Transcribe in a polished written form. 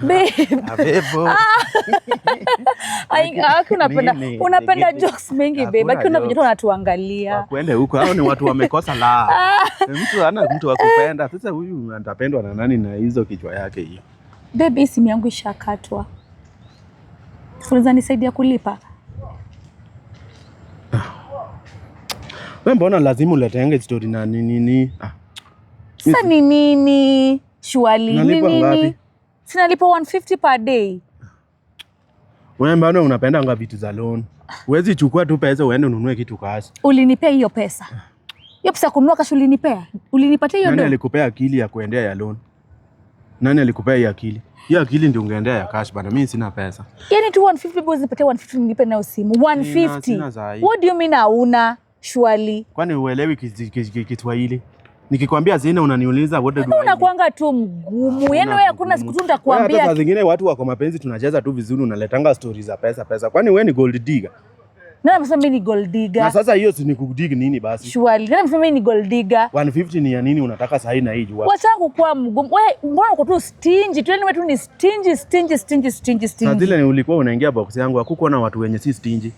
Babe. Unapenda jokes mengi babe. Akiona vijana wanatuangalia. Wakwende huko. Hao ni watu wamekosa la. Mtu wa kupenda. Sasa huyu atapendwa na nani na hizo kichwa yake hiyo? Babe, simu yangu ishakatwa. Unaweza nisaidia kulipa? Wewe mbona lazima uletenge story na nini? Sasa ni nini? Surely nini? Sinalipa 150 per day. Wewe mbona unapenda nga vitu za loan? Huwezi chukua tu pesa uende ununue kitu cash. Ulinipea hiyo pesa. Hiyo pesa kununua cash ulinipea? Ulinipatia hiyo? Nani alikupea akili ya kuendea ya loan? Nani alikupea hiyo akili? Hiyo akili ndio ungeendea ya cash bana. Mimi sina pesa. Yaani tu 150 boys nipatie 150 nilipe nayo simu. 150. What do you mean hauna? Surely. Kwani uelewi Kiswahili? Nikikwambia zina unaniuliza what do you mean? Unakuanga tu mgumu. Yaani wewe hakuna siku tu nitakwambia. Hata saa zingine watu wako mapenzi tunacheza tu vizuri unaletanga stories za pesa. Kwani wewe ni gold digger? Nani amesema mimi ni gold digger? Na sasa hiyo si ni kudig nini basi? Surely. Nani amesema mimi ni gold digger? 150 ni ya nini unataka sahi na hii jua? Wacha kukuwa mgumu. Wewe mbona uko tu stingy? Tu wewe tu ni stingy. Sasa zile ulikuwa unaingia box yangu hakukuwa na watu wenye si stingy.